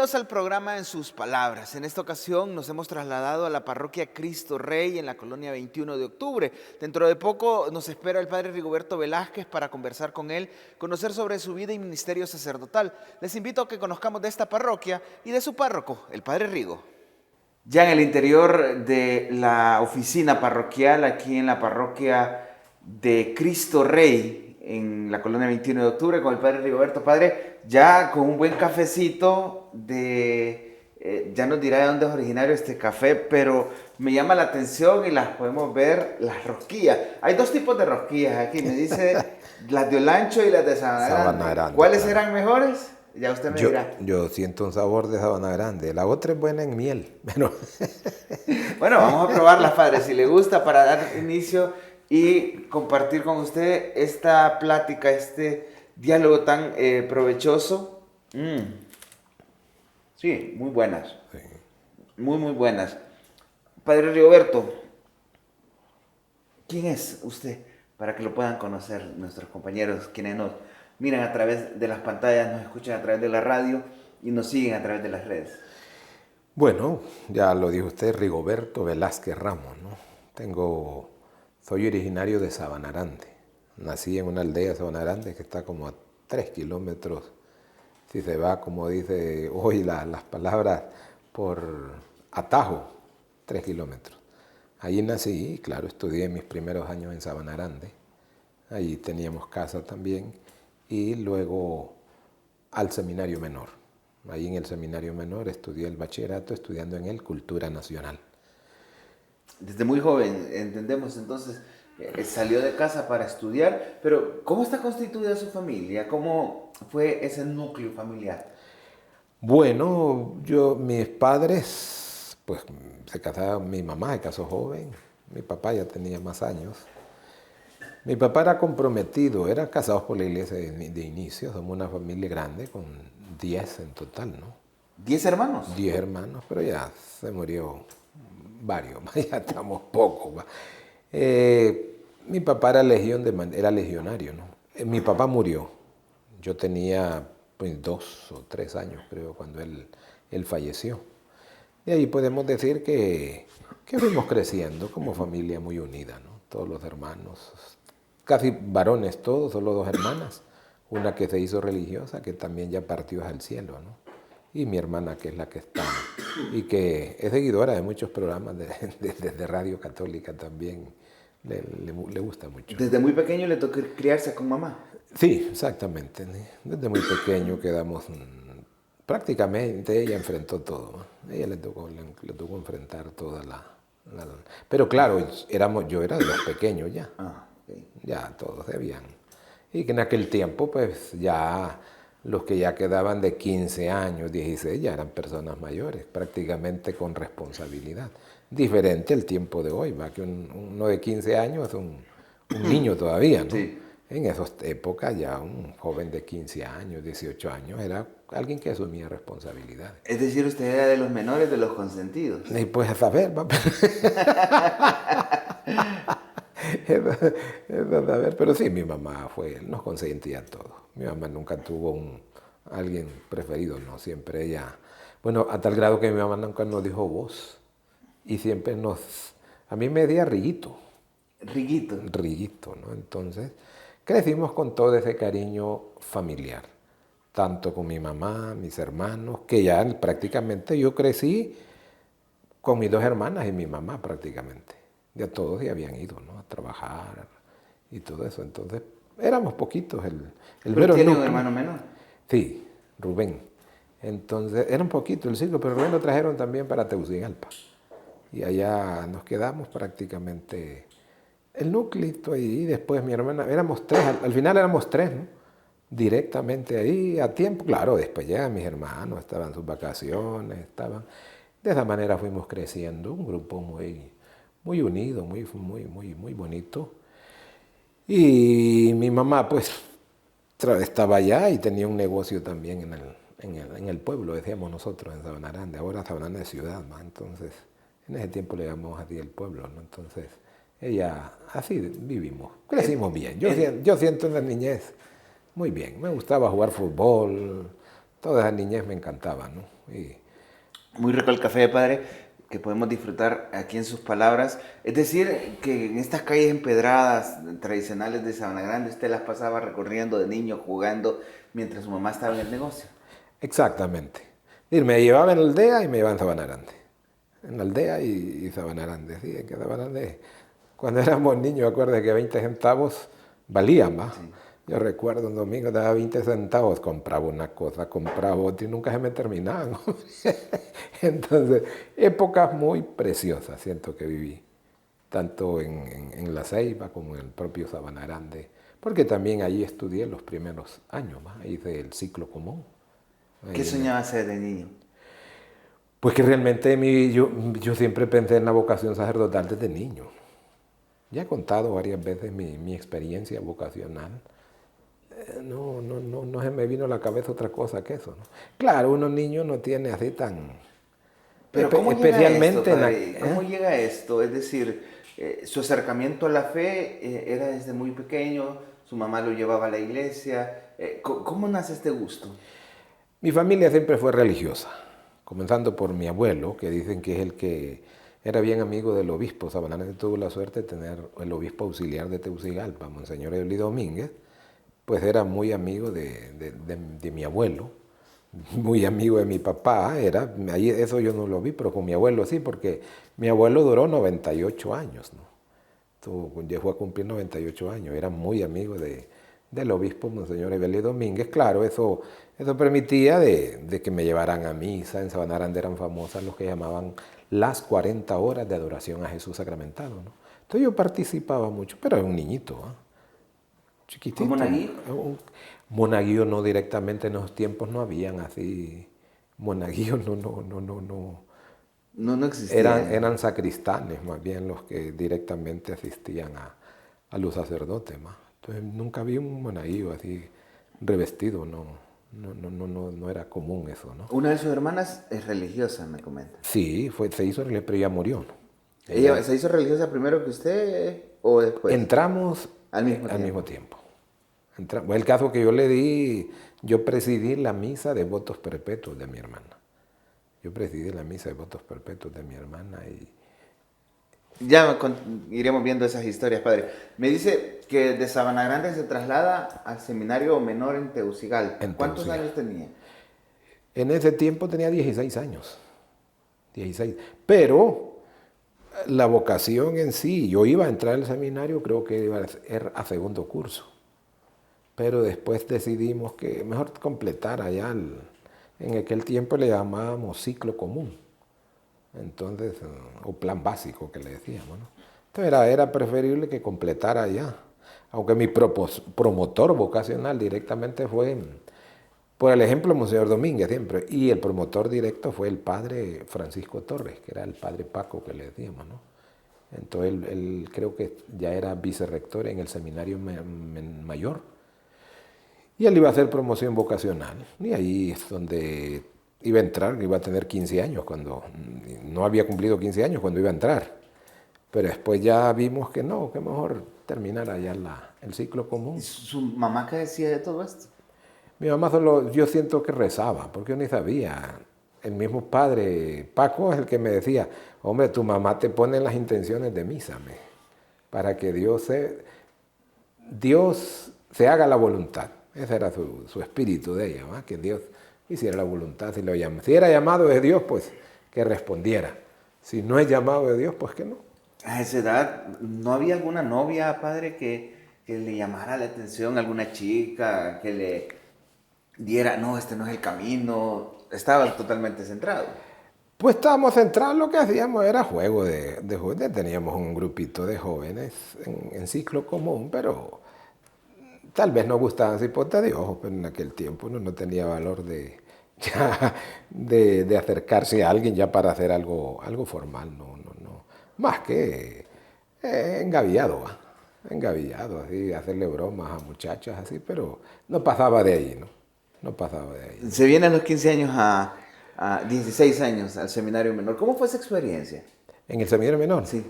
Bienvenidos al programa En sus palabras. En esta ocasión nos hemos trasladado a la parroquia Cristo Rey en la colonia 21 de octubre. Dentro de poco nos espera el padre Rigoberto Velázquez para conversar con él, conocer sobre su vida y ministerio sacerdotal. Les invito a que conozcamos de esta parroquia y de su párroco, el padre Rigo. Ya en el interior de la oficina parroquial, aquí en la parroquia de Cristo Rey, en la colonia 21 de octubre, con el padre Rigoberto. Padre, ya con un buen cafecito ya nos dirá de dónde es originario este café, pero me llama la atención y las podemos ver, las rosquillas. Hay dos tipos de rosquillas aquí, me dice las de Olancho y las de Sabana Grande. ¿Cuáles eran mejores? Ya usted me dirá. Yo siento un sabor de Sabana Grande. La otra es buena en miel. Bueno, vamos a probarla, padre, si le gusta, para dar inicio y compartir con usted esta plática, este diálogo tan provechoso. Sí, muy buenas. Sí. Muy buenas. Padre Rigoberto, ¿quién es usted? Para que lo puedan conocer nuestros compañeros, quienes nos miran a través de las pantallas, nos escuchan a través de la radio y nos siguen a través de las redes. Bueno, ya lo dijo usted, Rigoberto Velázquez Ramos, ¿no? Soy originario de Sabana Grande. Nací en una aldea de Sabana Grande que está como a 3 kilómetros, si se va, como dice hoy las palabras, por atajo, 3 kilómetros. Allí nací y, claro, estudié mis primeros años en Sabana Grande. Allí teníamos casa también y luego al seminario menor. Allí en el seminario menor estudié el bachillerato, estudiando en él Cultura Nacional. Desde muy joven, entendemos entonces, salió de casa para estudiar, pero ¿cómo está constituida su familia? ¿Cómo fue ese núcleo familiar? Bueno, mis padres, pues se casaron, mi mamá se casó joven, mi papá ya tenía más años. Mi papá era comprometido, eran casados por la iglesia de inicio, somos una familia grande con 10 en total, ¿no? ¿10 hermanos? 10 hermanos, pero ya se murió varios, ya estamos pocos. Mi papá era legionario, ¿no? Mi papá murió, yo tenía pues 2 o 3 años creo cuando él falleció. Y ahí podemos decir que fuimos creciendo como familia muy unida, ¿no? Todos los hermanos, casi varones todos, solo 2 hermanas, una que se hizo religiosa, que también ya partió al cielo, ¿no? Y mi hermana, que es la que está, y que es seguidora de muchos programas de Radio Católica también, le gusta mucho. ¿Desde muy pequeño le tocó criarse con mamá? Sí, exactamente. Desde muy pequeño quedamos, prácticamente ella enfrentó todo, ¿no? Ella le tocó enfrentar toda Pero claro, yo era de los pequeños ya. Okay. Ya todos debían. Y que en aquel tiempo, pues ya los que ya quedaban de 15 años, 16, ya eran personas mayores, prácticamente con responsabilidad. Diferente el tiempo de hoy, va, que uno de 15 años es un niño todavía, ¿no? Sí. En esas épocas ya un joven de 15 años, 18 años, era alguien que asumía responsabilidades. Es decir, usted era de los menores, de los consentidos. Y pues a saber, va. Pero sí, mi mamá nos consentía todo. Mi mamá nunca tuvo alguien preferido, no, siempre ella. Bueno, a tal grado que mi mamá nunca nos dijo vos. Y siempre a mí me decía Riguito. Riguito. Riguito, ¿no? Entonces, crecimos con todo ese cariño familiar. Tanto con mi mamá, mis hermanos, que ya prácticamente yo crecí con mis 2 hermanas y mi mamá prácticamente. Ya todos ya habían ido, ¿no?, a trabajar y todo eso. Entonces, éramos poquitos. ¿Pero tiene un hermano menor? Sí, Rubén. Entonces, era un poquito el ciclo, pero Rubén lo trajeron también para Tegucigalpa. Y allá nos quedamos prácticamente el núcleo y después mi hermana, éramos 3, al final éramos 3, ¿no? Directamente ahí, a tiempo. Claro, después llegan mis hermanos, estaban sus vacaciones, De esa manera fuimos creciendo, un grupo muy unido, muy bonito. Y mi mamá, pues, estaba allá y tenía un negocio también en el pueblo, decíamos nosotros, en Sabana Grande. Ahora Sabana Grande es ciudad, ¿no? Entonces, en ese tiempo le llamamos así el pueblo, ¿no? Entonces, así vivimos, crecimos bien. Yo siento en la niñez muy bien. Me gustaba jugar fútbol, toda esa niñez me encantaba, ¿no? Y Muy rico el café, padre, que podemos disfrutar aquí en sus palabras. Es decir, que en estas calles empedradas tradicionales de Sabana Grande, usted las pasaba recorriendo de niño, jugando, mientras su mamá estaba en el negocio. exactamente. Y me llevaba en la aldea y me llevaba en Sabana Grande. En la aldea y Sabana Grande, sí, en que Sabana Grande. Cuando éramos niños, acuerdo que 20 centavos valían más. Sí. Yo recuerdo un domingo daba 20 centavos, compraba una cosa, compraba otra y nunca se me terminaban. Entonces, épocas muy preciosas siento que viví, tanto en La Ceiba como en el propio Sabana Grande, porque también allí estudié los primeros años, más, hice el ciclo común. ¿Qué Ahí soñaba hacer de niño? Pues que realmente yo siempre pensé en la vocación sacerdotal desde niño. Ya he contado varias veces mi experiencia vocacional. No se me vino a la cabeza otra cosa que eso, ¿no? Claro, uno niño no tiene así tan... Pero ¿cómo llega esto, especialmente padre? ¿Cómo llega esto? Es decir, su acercamiento a la fe era desde muy pequeño, su mamá lo llevaba a la iglesia. ¿Cómo nace este gusto? Mi familia siempre fue religiosa, comenzando por mi abuelo, que dicen que es el que era bien amigo del obispo. Sabanana tuvo la suerte de tener el obispo auxiliar de Tegucigalpa, Monseñor Eulio Domínguez, pues era muy amigo de mi abuelo, muy amigo de mi papá, ahí eso yo no lo vi, pero con mi abuelo sí, porque mi abuelo duró 98 años, ¿no? Llegó a cumplir 98 años, era muy amigo del obispo Monseñor Evelio Domínguez. Claro, eso permitía de que me llevaran a misa. En Sabana Grande eran famosas los que llamaban las 40 horas de adoración a Jesús sacramentado, ¿no? Entonces yo participaba mucho, pero era un niñito, ¿eh? ¿Fue Chiquitito. monaguillo? Monaguillo no directamente en esos tiempos no habían así. Monaguillos no. No existía. Eran sacristanes más bien los que directamente asistían a los sacerdotes más. Entonces nunca vi un monaguillo así revestido, no era común eso, ¿no? Una de sus hermanas es religiosa, me comenta. Sí, se hizo, pero ya murió, ¿no? ¿Ella se hizo religiosa primero que usted o después? Entramos Al mismo al tiempo. mismo tiempo. El caso que yo le di, yo presidí la misa de votos perpetuos de mi hermana. Yo presidí la misa de votos perpetuos de mi hermana y Ya iremos viendo esas historias, padre. Me dice que de Sabana Grande se traslada al seminario menor en Tegucigalpa. en ¿Cuántos Tegucigalpa. años tenía? En ese tiempo tenía 16 años. 16. Pero la vocación en sí, yo iba a entrar al seminario, creo que iba a ser a segundo curso. Pero después decidimos que mejor completar allá, en aquel tiempo le llamábamos ciclo común. Entonces, o plan básico que le decíamos, ¿no? Entonces era preferible que completara allá. Aunque mi promotor vocacional directamente fue, por el ejemplo, Monseñor Domínguez siempre, y el promotor directo fue el padre Francisco Torres, que era el padre Paco que le decíamos, ¿no? Entonces él creo que ya era vicerrector en el seminario mayor, y él iba a hacer promoción vocacional, y ahí es donde iba a entrar, iba a tener 15 años, no había cumplido 15 años cuando iba a entrar. Pero después ya vimos que no, que mejor terminar allá el ciclo común. ¿Y su mamá qué decía de todo esto? Mi mamá solo, yo siento que rezaba, porque yo ni sabía. El mismo padre Paco es el que me decía, hombre, tu mamá te pone en las intenciones de misa, para que Dios se haga la voluntad. Ese era su espíritu de ella, ¿va? Que Dios hiciera la voluntad. Si era llamado de Dios, pues que respondiera. Si no es llamado de Dios, pues que no. A esa edad, ¿no había alguna novia, padre, que le llamara la atención, alguna chica, que le diera, no, este no es el camino? Estaba totalmente centrado. Pues estábamos centrados, lo que hacíamos era juego de jóvenes. Teníamos un grupito de jóvenes en ciclo común, pero tal vez nos gustaban cipotes de ojos, pero en aquel tiempo uno no tenía valor de acercarse a alguien ya para hacer algo formal, no. Más que engavillado, ¿va? Engavillado, así, hacerle bromas a muchachas así, pero no pasaba de ahí, ¿no? No pasaba de ahí. Se viene a los 15 años a 16 años al seminario menor. ¿Cómo fue esa experiencia? En el seminario menor. Sí.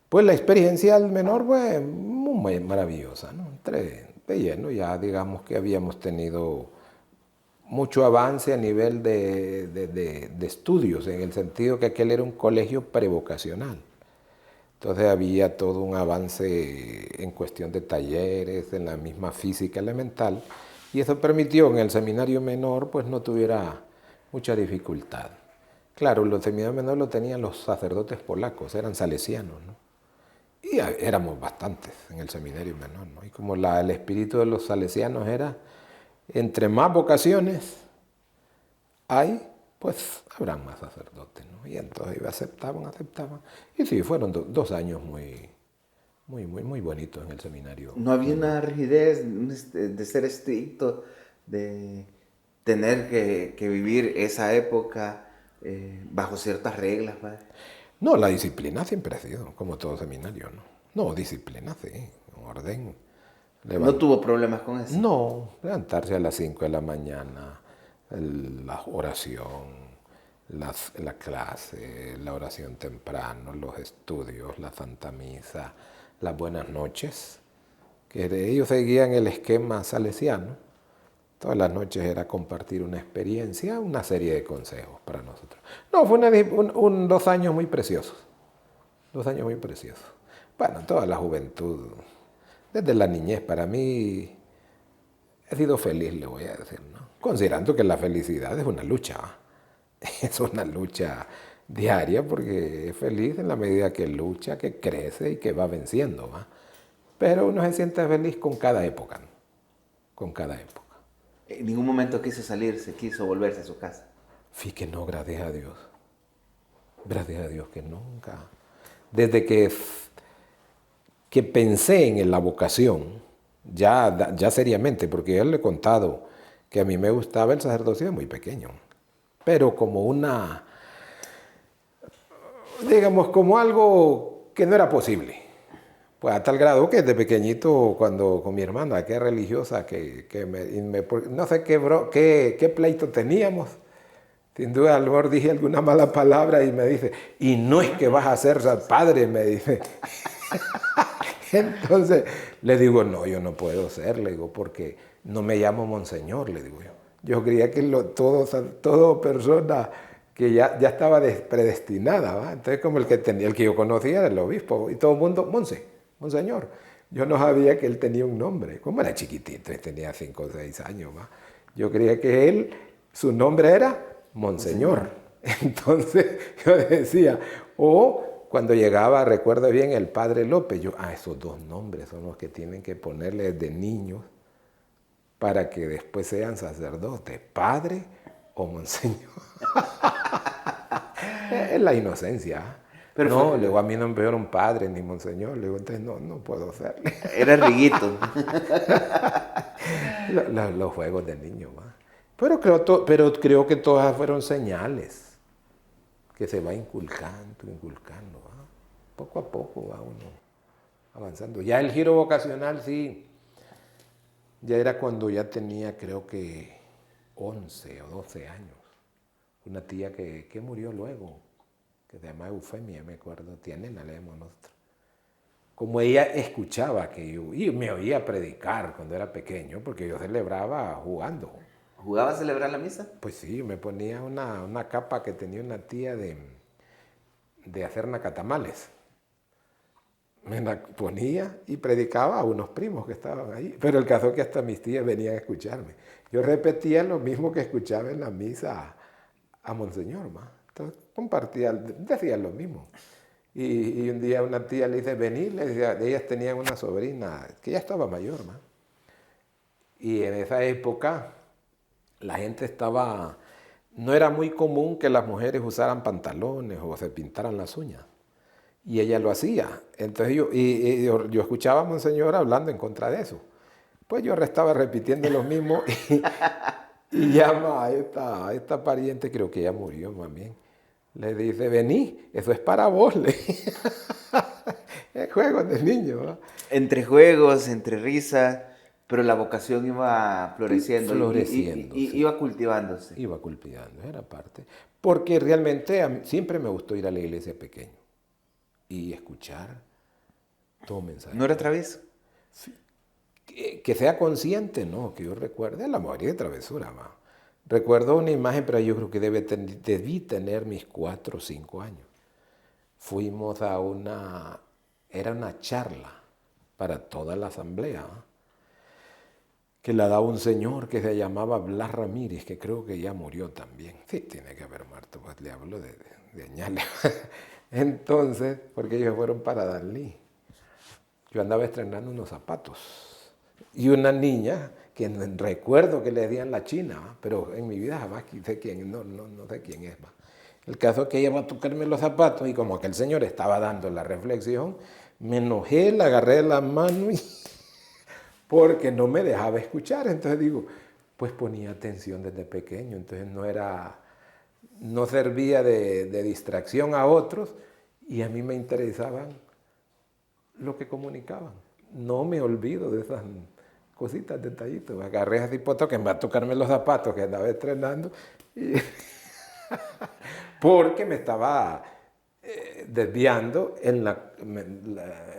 Pues la experiencia al menor fue muy maravillosa, ¿no? Entré de lleno, ya digamos que habíamos tenido mucho avance a nivel de estudios, en el sentido que aquel era un colegio prevocacional. Entonces había todo un avance en cuestión de talleres, en la misma física elemental, y eso permitió que en el seminario menor pues no tuviera mucha dificultad. Claro, los seminarios menores lo tenían los sacerdotes polacos, eran salesianos, ¿no? Y éramos bastantes en el seminario menor, ¿no? Y como el espíritu de los salesianos era, entre más vocaciones hay, pues habrán más sacerdotes, ¿no? Y entonces aceptaban. Y sí, fueron 2 años muy bonitos en el seminario. No había una rigidez de ser estricto, de tener que vivir esa época bajo ciertas reglas, padre. No, la disciplina siempre ha sido, como todo seminario, ¿no? No, disciplina, sí, orden. No tuvo problemas con eso. No, levantarse a las 5 de la mañana, la oración, la clase, la oración temprano, los estudios, la Santa Misa, las buenas noches, que ellos seguían el esquema salesiano. Todas las noches era compartir una experiencia, una serie de consejos para nosotros. No, fue 2 años muy preciosos. 2 años muy preciosos. Bueno, toda la juventud, desde la niñez, para mí he sido feliz, le voy a decir, ¿no? Considerando que la felicidad es una lucha, ¿va? Es una lucha diaria porque es feliz en la medida que lucha, que crece y que va venciendo, ¿va? Pero uno se siente feliz con cada época, ¿no? Con cada época. En ningún momento quiso salirse, quiso volverse a su casa. Fí que no, gracias a Dios. Gracias a Dios que nunca. Desde que pensé en la vocación, ya seriamente, porque yo le he contado que a mí me gustaba el sacerdocio de muy pequeño, pero como digamos, como algo que no era posible. Pues a tal grado que desde pequeñito, cuando con mi hermana, que es religiosa, no sé qué pleito teníamos, sin duda a lo mejor dije alguna mala palabra y me dice, y no es que vas a ser padre, me dice. Entonces le digo, no, yo no puedo ser, le digo, porque no me llamo monseñor, le digo yo. Yo creía que todo persona que ya estaba predestinada, ¿va? Entonces como el que yo conocía era el obispo, y todo el mundo, monseñor. Yo no sabía que él tenía un nombre, como era chiquitito, tenía 5 o 6 años, ¿va? Yo creía que su nombre era Monseñor. Entonces yo decía, cuando llegaba, recuerdo bien, el padre López, esos 2 nombres son los que tienen que ponerle desde niños para que después sean sacerdotes, padre o monseñor. Es la inocencia. Pero no, le digo, a mí no me pegaron padre ni monseñor, le digo, entonces no puedo ser. Era Riguito. Los juegos de niño, ¿va? Pero creo que todas fueron señales que se va inculcando, ¿va? Poco a poco va uno avanzando. Ya el giro vocacional sí, ya era cuando ya tenía creo que 11 o 12 años. Una tía que murió luego, que se llama Eufemia, me acuerdo, Tianena le llamamos nosotros. Como ella escuchaba y me oía predicar cuando era pequeño, porque yo celebraba jugando. ¿Jugaba a celebrar la misa? Pues sí, me ponía una capa que tenía una tía de hacer nacatamales. Me la ponía y predicaba a unos primos que estaban ahí. Pero el caso es que hasta mis tías venían a escucharme. Yo repetía lo mismo que escuchaba en la misa a Monseñor, ¿ma? Entonces decía lo mismo. Y un día una tía le dice, vení, le decía, ellas tenían una sobrina que ya estaba mayor, ¿ma? Y en esa época la gente no era muy común que las mujeres usaran pantalones o se pintaran las uñas. Y ella lo hacía. Entonces yo escuchaba a Monseñor hablando en contra de eso. Pues yo estaba repitiendo lo mismo y llama a esta pariente, creo que ella murió más bien. Le dice, vení, eso es para vos. Es juegos de niños, ¿no? Entre juegos, entre risa, pero la vocación iba floreciendo. Sí. Iba cultivándose. Iba cultivando, era parte. Porque realmente siempre me gustó ir a la iglesia pequeño y escuchar todo mensaje. ¿No era travieso? Sí. Que sea consciente, no, que yo recuerde, la mayoría de travesura, ¿va? Recuerdo una imagen, pero yo creo que debí tener mis 4 o 5 años. Fuimos era una charla para toda la asamblea, ¿eh? Que la daba un señor que se llamaba Blas Ramírez, que creo que ya murió también. Sí, tiene que haber muerto, pues le hablo de añales. Entonces, porque ellos fueron para Dalí. Yo andaba estrenando unos zapatos. Y una niña, que recuerdo que le decían la china, ¿va? Pero en mi vida jamás sé quién, no sé quién es. ¿Va? El caso es que ella va a tocarme los zapatos y como aquel señor estaba dando la reflexión, me enojé, la agarré de la mano y porque no me dejaba escuchar. Entonces digo, pues ponía atención desde pequeño, entonces no servía de distracción a otros y a mí me interesaban lo que comunicaban. No me olvido de esas cositas, detallitos. Agarré a Cipoto que me va a tocarme los zapatos que andaba estrenando y porque me estaba desviando,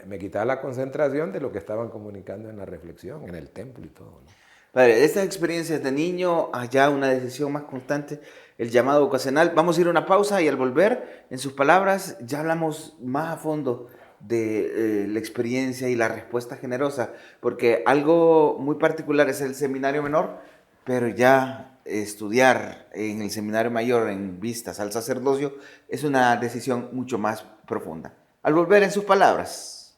me quitaba la concentración de lo que estaban comunicando en la reflexión, en el templo y todo, ¿no? Padre, estas experiencias de niño, allá una decisión más constante, el llamado ocasional. Vamos a ir a una pausa y al volver, en sus palabras, ya hablamos más a fondo de la experiencia y la respuesta generosa, porque algo muy particular es el seminario menor, pero ya estudiar en el seminario mayor en vistas al sacerdocio es una decisión mucho más profunda. Al volver, en sus palabras.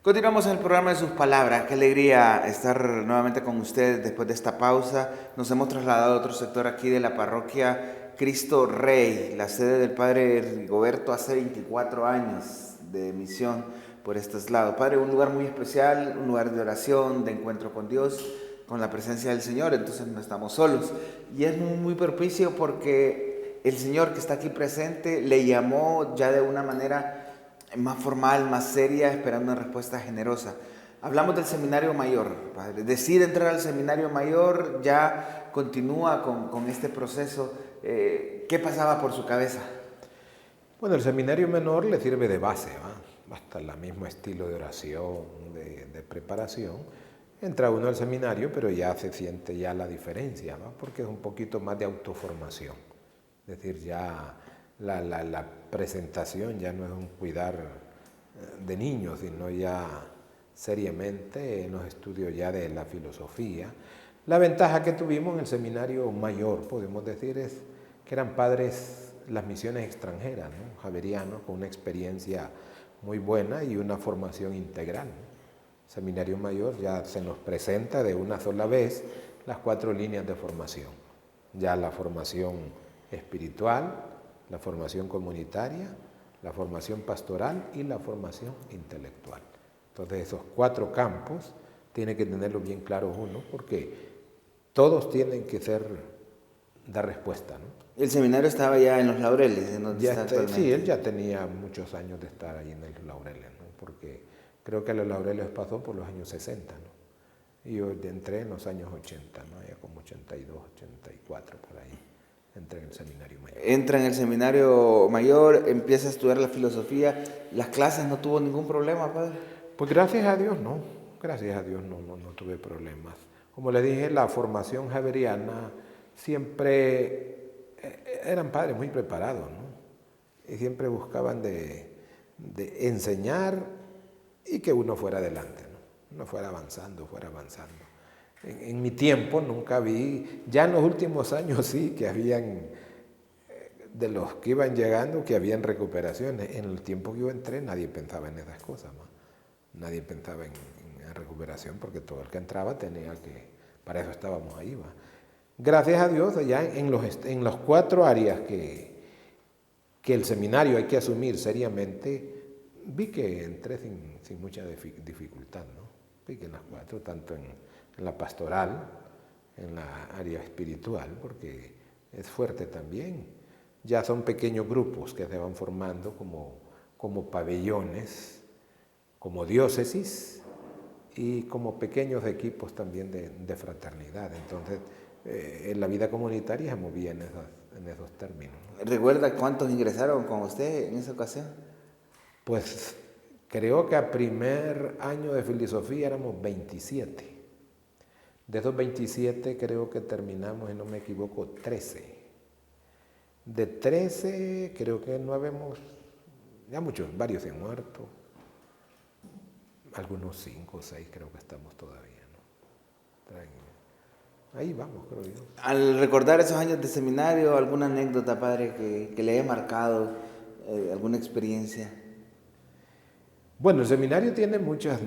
Continuamos en el programa de sus palabras. Qué alegría estar nuevamente con ustedes después de esta pausa. Nos hemos trasladado a otro sector aquí de la parroquia Cristo Rey, la sede del Padre Rigoberto hace 24 años de misión por estos lados. Padre, un lugar muy especial, un lugar de oración, de encuentro con Dios, con la presencia del Señor, entonces no estamos solos. Y es muy propicio porque el Señor que está aquí presente le llamó ya de una manera más formal, más seria, esperando una respuesta generosa. Hablamos del seminario mayor, padre. Decide entrar al seminario mayor, ya continúa con este proceso. ¿Qué pasaba por su cabeza? Bueno, el seminario menor le sirve de base, ¿va? Hasta el mismo estilo de oración, de preparación. Entra uno al seminario, pero ya se siente ya la diferencia, ¿va? Porque es un poquito más de autoformación. Es decir, ya la presentación ya no es un cuidar de niños, sino ya seriamente en los estudios ya de la filosofía. La ventaja que tuvimos en el seminario mayor, podemos decir, es que eran padres las misiones extranjeras, ¿no? Javerianos, con una experiencia muy buena y una formación integral, ¿no? Seminario mayor ya se nos presenta de una sola vez las 4 líneas de formación. Ya la formación espiritual, la formación comunitaria, la formación pastoral y la formación intelectual. Entonces esos 4 campos tiene que tenerlo bien claro uno, porque todos tienen que dar respuesta, ¿no? El seminario estaba ya en Los Laureles, ¿en donde está actualmente? Sí, él ya tenía muchos años de estar ahí en Los Laureles, ¿no? Porque creo que Los Laureles pasó por los años 60, ¿no? Y yo entré en los años 80, ¿no? Ya como 82, 84, por ahí. Entré en el seminario mayor. Entra en el seminario mayor, empieza a estudiar la filosofía. ¿Las clases no tuvo ningún problema, padre? Pues gracias a Dios no. Gracias a Dios no tuve problemas. Como le dije, la formación javeriana siempre eran padres muy preparados, ¿no? Y siempre buscaban de enseñar y que uno fuera adelante, ¿no? Uno fuera avanzando. En mi tiempo nunca vi, ya en los últimos años sí, que habían, de los que iban llegando, que habían recuperaciones. En el tiempo que yo entré nadie pensaba en esas cosas, ¿no? Nadie pensaba en recuperación porque todo el que entraba tenía que, para eso estábamos ahí, ¿va? Gracias a Dios, allá en los 4 áreas que el seminario hay que asumir seriamente, vi que entré sin mucha dificultad, ¿no? Vi que en las 4, tanto en la pastoral, en la área espiritual, porque es fuerte también. Ya son pequeños grupos que se van formando como pabellones, como diócesis y como pequeños equipos también de fraternidad. Entonces, en la vida comunitaria se movía en en esos términos, ¿no? ¿Recuerda cuántos ingresaron con usted en esa ocasión? Pues creo que a primer año de filosofía éramos 27. De esos 27 creo que terminamos, si no me equivoco, 13. De 13 creo que no habemos, ya muchos, varios se han muerto. Algunos 5 o 6 creo que estamos todavía, ¿no? Ahí vamos, creo yo. Al recordar esos años de seminario, ¿alguna anécdota, padre, que le haya marcado, alguna experiencia? Bueno, el seminario tiene muchas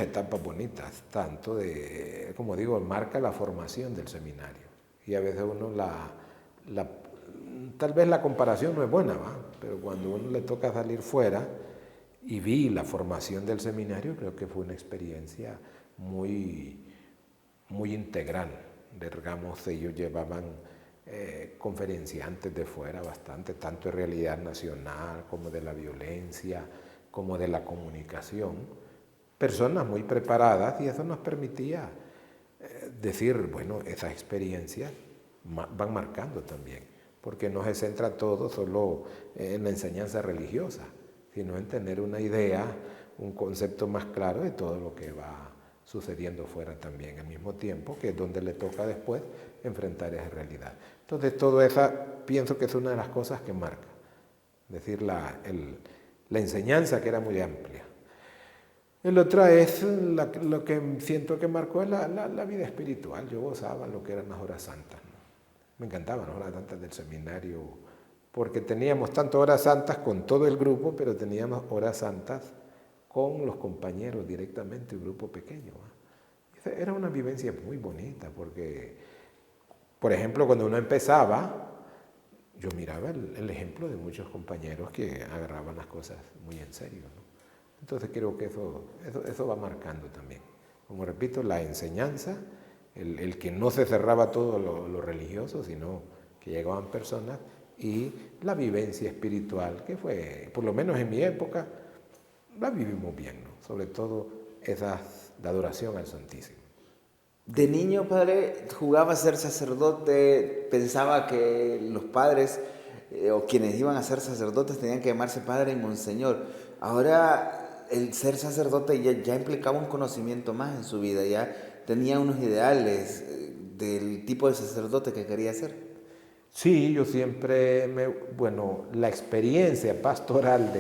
etapas bonitas, tanto de, como digo, marca la formación del seminario. Y a veces uno tal vez la comparación no es buena, ¿va? Pero cuando uno le toca salir fuera y vi la formación del seminario, creo que fue una experiencia muy, muy integral. Digamos, ellos llevaban conferenciantes de fuera bastante, tanto de realidad nacional como de la violencia, como de la comunicación, personas muy preparadas, y eso nos permitía decir, bueno, esas experiencias van marcando también, porque no se centra todo solo en la enseñanza religiosa, sino en tener una idea, un concepto más claro de todo lo que va sucediendo fuera también, al mismo tiempo que es donde le toca después enfrentar esa realidad. Entonces, todo eso pienso que es una de las cosas que marca, es decir, la enseñanza, que era muy amplia. El otro es lo que siento que marcó es la vida espiritual. Yo gozaba lo que eran las horas santas, ¿no? Me encantaban las horas santas del seminario, porque teníamos tanto horas santas con todo el grupo, pero teníamos horas santas con los compañeros directamente, un grupo pequeño, ¿no? Era una vivencia muy bonita, porque, por ejemplo, cuando uno empezaba, yo miraba el ejemplo de muchos compañeros que agarraban las cosas muy en serio, ¿no? Entonces creo que eso va marcando también. Como repito, la enseñanza, el que no se cerraba todo lo religioso, sino que llegaban personas, y la vivencia espiritual, que fue, por lo menos en mi época, la vivimos bien, ¿no? Sobre todo la adoración al Santísimo. De niño, padre, jugaba a ser sacerdote, pensaba que los padres o quienes iban a ser sacerdotes tenían que llamarse padre y monseñor. Ahora el ser sacerdote ya implicaba un conocimiento más en su vida, ya tenía unos ideales del tipo de sacerdote que quería ser. Sí, yo siempre, bueno, la experiencia pastoral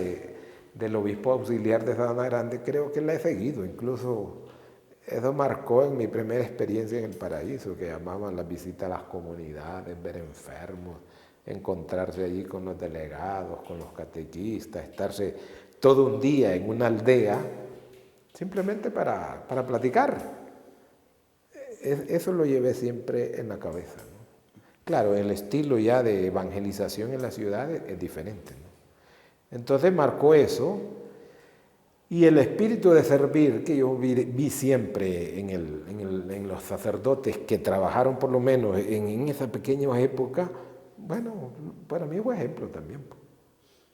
del obispo auxiliar de Sabana Grande creo que la he seguido, incluso eso marcó en mi primera experiencia en el paraíso, que llamaban la visita a las comunidades, ver enfermos, encontrarse allí con los delegados, con los catequistas, estarse todo un día en una aldea simplemente para platicar. Eso lo llevé siempre en la cabeza, ¿no? Claro, el estilo ya de evangelización en las ciudades es diferente, ¿no? Entonces marcó eso, y el espíritu de servir que yo vi siempre en los sacerdotes que trabajaron por lo menos en esa pequeña época, bueno, para mí fue ejemplo también.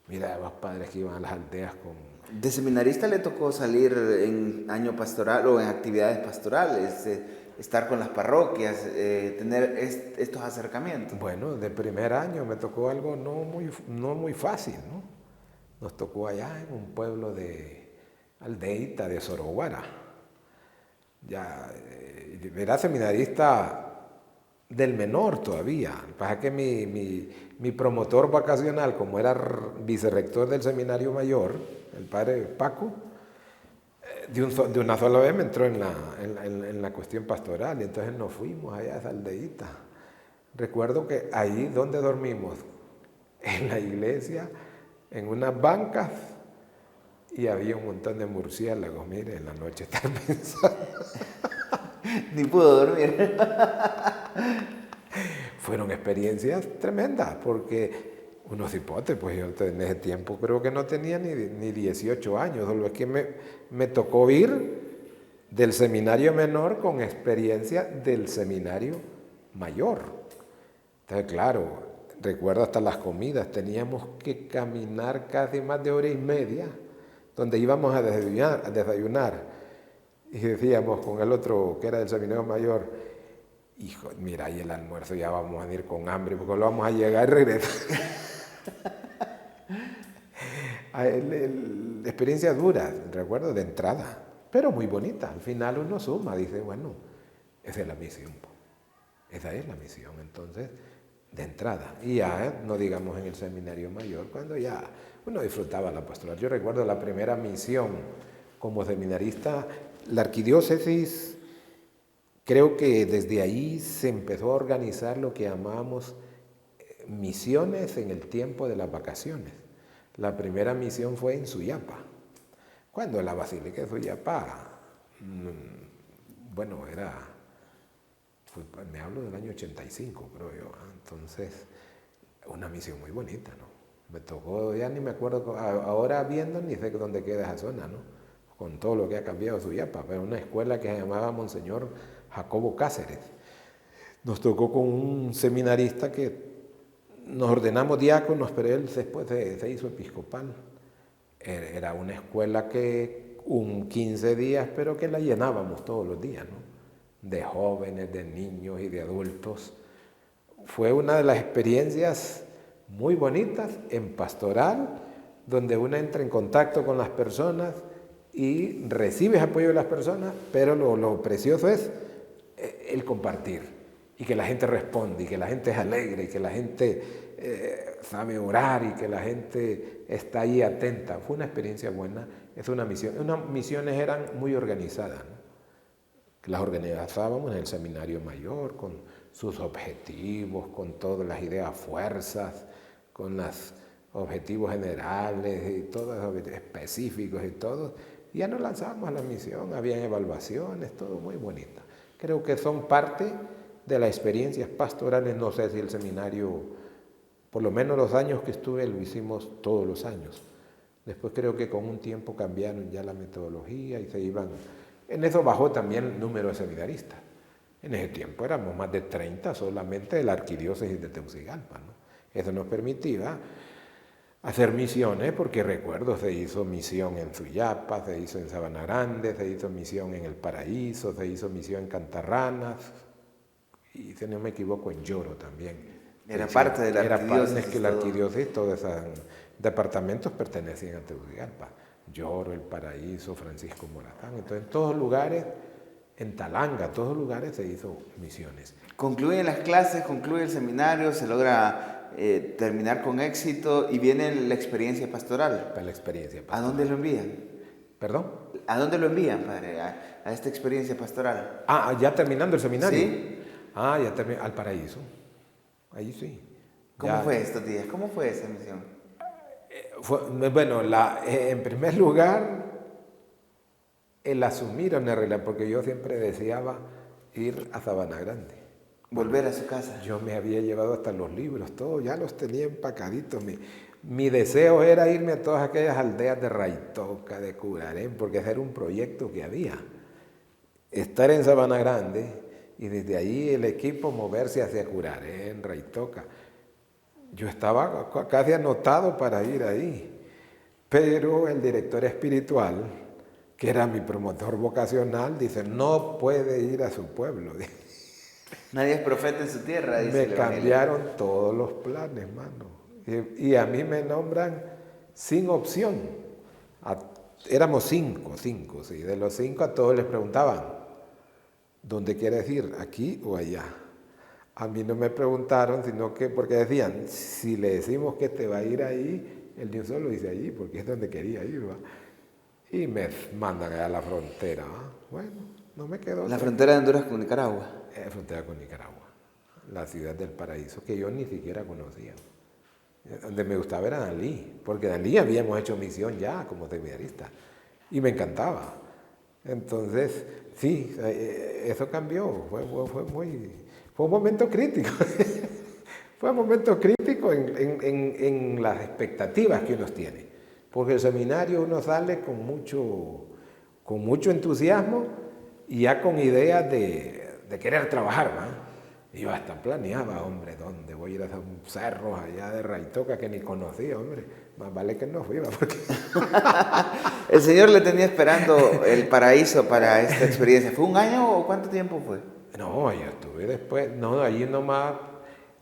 Mira, los padres que iban a las aldeas con... ¿De seminarista le tocó salir en año pastoral o en actividades pastorales, estar con las parroquias, tener estos acercamientos? Bueno, de primer año me tocó algo no muy fácil, ¿no? Nos tocó allá en un pueblo de aldeíta de Soroguara. Ya era seminarista del menor todavía. Lo que pasa es que mi promotor vacacional, como era vicerrector del seminario mayor, el padre Paco, de una sola vez me entró en la cuestión pastoral, y entonces nos fuimos allá a esa aldeíta. Recuerdo que ahí donde dormimos, en la iglesia, en unas bancas, y había un montón de murciélagos, mire, en la noche estaba pensando. Ni pudo dormir. Fueron experiencias tremendas, porque unos hipotes, pues yo en ese tiempo creo que no tenía ni 18 años, solo es que me tocó ir del seminario menor con experiencia del seminario mayor. Entonces, claro, recuerdo hasta las comidas, teníamos que caminar casi más de hora y media, donde íbamos a desayunar, y decíamos con el otro que era del seminario mayor, hijo, mira, y el almuerzo ya vamos a ir con hambre porque lo vamos a llegar y regresar. Experiencia dura, recuerdo, de entrada, pero muy bonita. Al final uno suma, dice, bueno, esa es la misión. Esa es la misión, entonces, de entrada. Y ya, no digamos en el seminario mayor, cuando ya uno disfrutaba la pastoral. Yo recuerdo la primera misión como seminarista, la arquidiócesis, creo que desde ahí se empezó a organizar lo que llamábamos misiones en el tiempo de las vacaciones. La primera misión fue en Suyapa, cuando la Basílica de Suyapa, bueno, me hablo del año 85, creo yo. Entonces, una misión muy bonita, ¿no? Me tocó, ya ni me acuerdo, ahora viendo ni sé dónde queda esa zona, ¿no? Con todo lo que ha cambiado Suyapa, pero una escuela que se llamaba Monseñor Jacobo Cáceres. Nos tocó con un seminarista que nos ordenamos diáconos, pero él después se hizo episcopal. Era una escuela que 15 días, pero que la llenábamos todos los días, ¿no? De jóvenes, de niños y de adultos. Fue una de las experiencias muy bonitas en pastoral, donde uno entra en contacto con las personas y recibes apoyo de las personas, pero lo precioso es el compartir y que la gente responde y que la gente es alegre y que la gente sabe orar y que la gente está ahí atenta. Fue una experiencia buena, es una misión. Unas misiones eran muy organizadas, ¿no? Las organizábamos en el seminario mayor, con sus objetivos, con todas las ideas fuerzas, con los objetivos generales y todos los específicos y todo. Y ya nos lanzábamos a la misión, habían evaluaciones, todo muy bonito. Creo que son parte de las experiencias pastorales. No sé si el seminario, por lo menos los años que estuve, lo hicimos todos los años. Después creo que con un tiempo cambiaron ya la metodología y se iban. En eso bajó también el número de seminaristas. En ese tiempo éramos más de 30 solamente de la arquidiócesis de Tegucigalpa, ¿no? Eso nos permitía hacer misiones, porque recuerdo, se hizo misión en Suyapa, se hizo en Sabana Grande, se hizo misión en El Paraíso, se hizo misión en Cantarranas, y si no me equivoco en Lloro también. Era parte de la arquidiócesis. Es que la arquidiócesis, todos esos departamentos pertenecían a Tegucigalpa. Lloro, El Paraíso, Francisco Morazán. Entonces, en todos lugares, en Talanga, todos lugares se hizo misiones. Concluyen las clases, concluye el seminario, se logra terminar con éxito y viene la experiencia pastoral. Para la experiencia pastoral. ¿A dónde lo envían? ¿Perdón? ¿A dónde lo envían, padre, a esta experiencia pastoral? Ya terminando el seminario. Sí. Ya terminó, al Paraíso. Ahí sí. ¿Cómo fue estos días? ¿Cómo fue esa misión? Bueno, en primer lugar, el asumir una regla, porque yo siempre deseaba ir a Sabana Grande. Volver a su casa. Yo me había llevado hasta los libros, todo, ya los tenía empacaditos. Mi deseo era irme a todas aquellas aldeas de Raitoca, de Curarén, porque ese era un proyecto que había. Estar en Sabana Grande y desde allí el equipo moverse hacia Curarén, Raitoca. Yo estaba casi anotado para ir ahí, pero el director espiritual, que era mi promotor vocacional, dice, no puede ir a su pueblo. Nadie es profeta en su tierra, dice. Me cambiaron todos los planes, mano. Y a mí me nombran sin opción. Éramos cinco, sí. De los 5 a todos les preguntaban, ¿dónde quieres ir? ¿Aquí o allá? A mí no me preguntaron, sino que, porque decían, si le decimos que te va a ir ahí, él de un solo dice allí, porque es donde quería ir, ¿va? Y me mandan allá a la frontera, ¿va? Bueno, no me quedó. La frontera de Honduras con Nicaragua. Frontera con Nicaragua, la ciudad del Paraíso, que yo ni siquiera conocía. Donde me gustaba era Dalí, porque Dalí habíamos hecho misión ya como seminarista, y me encantaba. Entonces, sí, eso cambió, fue un momento crítico. Fue un momento crítico en las expectativas que uno tiene, porque el seminario uno sale con mucho entusiasmo y ya con ideas de querer trabajar, ¿no? Yo hasta planeaba, hombre, ¿dónde voy a ir a esos cerros allá de Raitoca que ni conocía, hombre? Más vale que no fui, porque... El Señor le tenía esperando el paraíso para esta experiencia. ¿Fue un año o cuánto tiempo fue? No, yo estuve después, no, allí nomás,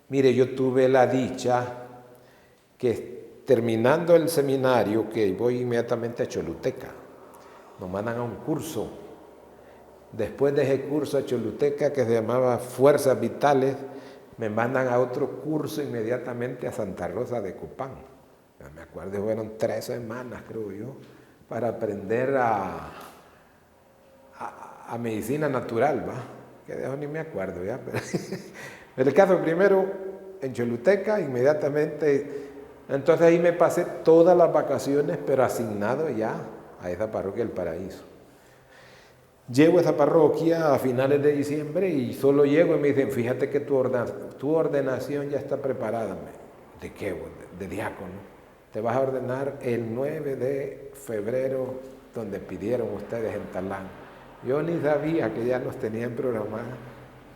mire, yo tuve la dicha que terminando el seminario, que voy inmediatamente a Choluteca, nos mandan a un curso. Después de ese curso a Choluteca, que se llamaba Fuerzas Vitales, me mandan a otro curso inmediatamente a Santa Rosa de Copán. Me acuerdo, fueron 3 semanas, creo yo, para aprender a medicina natural, ¿va? Que de eso ni me acuerdo ya, pero en el caso primero en Choluteca, inmediatamente, entonces ahí me pasé todas las vacaciones, pero asignado ya a esa parroquia del Paraíso. Llego a esa parroquia a finales de diciembre y solo llego y me dicen, fíjate que tu ordenación ya está preparada. ¿De qué? De diácono. Te vas a ordenar el 9 de febrero, donde pidieron ustedes en Talán. Yo ni sabía que ya nos tenían programada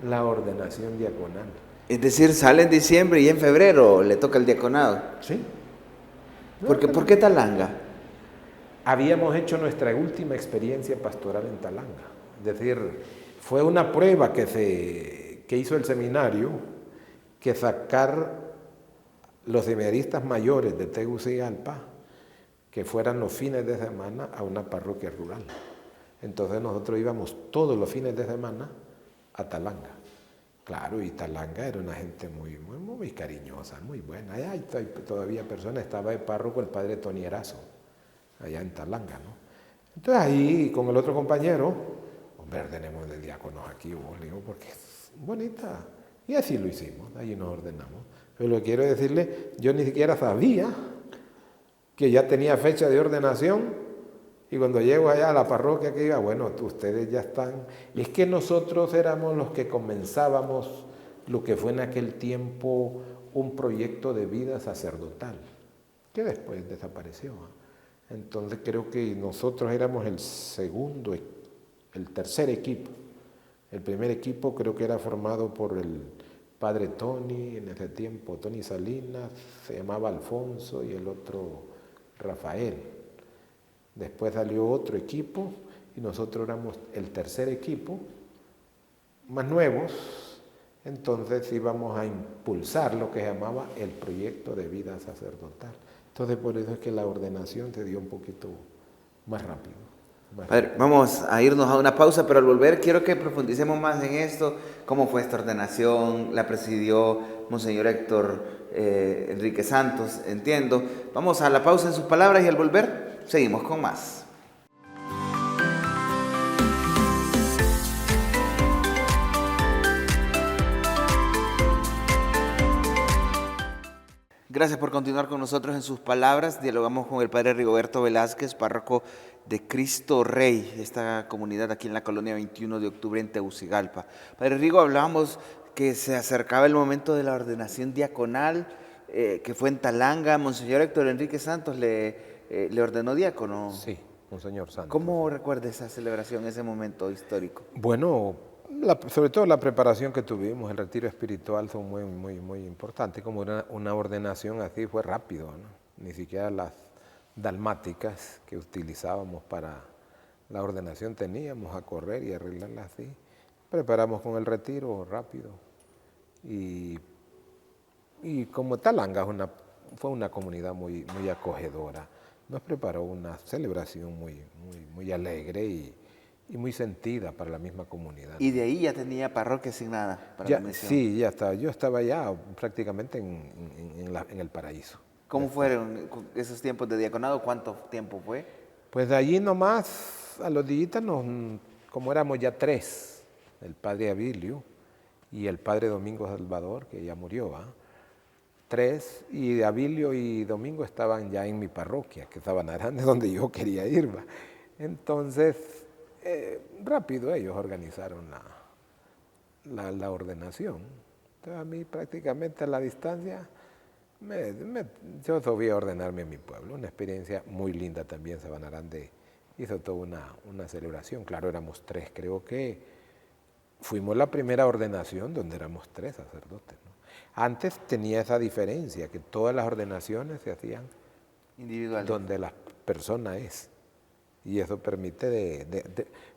la ordenación diaconal. Es decir, sale en diciembre y en febrero le toca el diaconado. Sí. ¿Por qué Talanga? Habíamos hecho nuestra última experiencia pastoral en Talanga. Es decir, fue una prueba que hizo el seminario, que sacar los seminaristas mayores de Tegucigalpa, que fueran los fines de semana a una parroquia rural. Entonces nosotros íbamos todos los fines de semana a Talanga. Claro, y Talanga era una gente muy cariñosa, muy buena. Allá hay todavía personas, estaba de párroco el padre Tony Erazo, allá en Talanga, ¿no? Entonces ahí con el otro compañero, hombre, tenemos de diáconos aquí, le digo, porque es bonita. Y así lo hicimos, allí nos ordenamos. Pero lo que quiero decirle, yo ni siquiera sabía que ya tenía fecha de ordenación. Y cuando llego allá a la parroquia que iba, bueno, ustedes ya están. Y es que nosotros éramos los que comenzábamos lo que fue en aquel tiempo un proyecto de vida sacerdotal, que después desapareció. Entonces creo que nosotros éramos el tercer equipo. El primer equipo creo que era formado por el padre Tony, en ese tiempo Tony Salinas, se llamaba Alfonso y el otro Rafael. Después salió otro equipo y nosotros éramos el tercer equipo, más nuevos, entonces íbamos a impulsar lo que se llamaba el proyecto de vida sacerdotal. Entonces por eso es que la ordenación se dio un poquito más rápido. Padre, vamos a irnos a una pausa, pero al volver quiero que profundicemos más en esto, cómo fue esta ordenación, la presidió Monseñor Héctor Enrique Santos, entiendo. Vamos a la pausa en sus palabras y al volver seguimos con más. Gracias por continuar con nosotros en sus palabras. Dialogamos con el padre Rigoberto Velázquez, párroco de Cristo Rey, esta comunidad aquí en la colonia 21 de octubre en Tegucigalpa. Padre Rigo, hablábamos que se acercaba el momento de la ordenación diaconal, que fue en Talanga. Monseñor Héctor Enrique Santos le ordenó diácono. Sí, Monseñor Santos. ¿Cómo recuerda esa celebración, ese momento histórico? Bueno, sobre todo la preparación que tuvimos, el retiro espiritual fue muy importante. Como una ordenación así fue rápido, ¿no? Ni siquiera las dalmáticas que utilizábamos para la ordenación teníamos a correr y arreglarla así. Preparamos con el retiro rápido. Y como Talanga fue una comunidad muy acogedora, nos preparó una celebración muy alegre y muy sentida para la misma comunidad. ¿Y de ahí ya tenía parroquia asignada para la misión? Sí, ya estaba. Yo estaba ya prácticamente en el Paraíso. ¿Cómo fueron esos tiempos de diaconado? ¿Cuánto tiempo fue? Pues de allí nomás, a los días, como éramos ya 3, el padre Abilio y el padre Domingo Salvador, que ya murió, 3, y Abilio y Domingo estaban ya en mi parroquia, que estaban Aranda, donde yo quería ir. Entonces, rápido ellos organizaron la ordenación. Entonces a mí prácticamente a la distancia, yo sabía ordenarme en mi pueblo, una experiencia muy linda también. Sabanarande hizo toda una celebración, claro, éramos 3, creo que fuimos la primera ordenación donde éramos 3 sacerdotes, ¿no? Antes tenía esa diferencia, que todas las ordenaciones se hacían individuales, donde la persona es. Y eso permite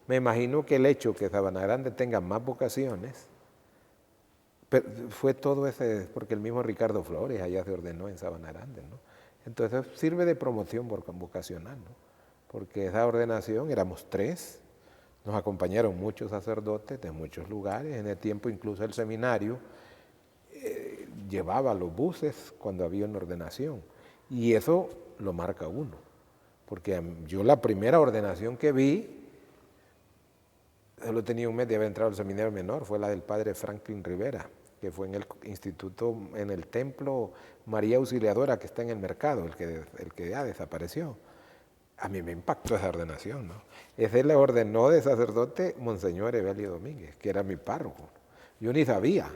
me imagino que el hecho que Sabana Grande tenga más vocaciones, fue todo ese, porque el mismo Ricardo Flores allá se ordenó en Sabana Grande, ¿no? Entonces sirve de promoción vocacional, ¿no? Porque esa ordenación, éramos 3, nos acompañaron muchos sacerdotes de muchos lugares, en el tiempo incluso el seminario llevaba los buses cuando había una ordenación, y eso lo marca uno, porque yo la primera ordenación que vi, solo tenía un mes de haber entrado al seminario menor, fue la del padre Franklin Rivera, que fue en el instituto, en el templo María Auxiliadora que está en el mercado, el que ya desapareció. A mí me impactó esa ordenación, ¿no? Ese le ordenó de sacerdote Monseñor Evelio Domínguez, que era mi párroco. Yo ni sabía.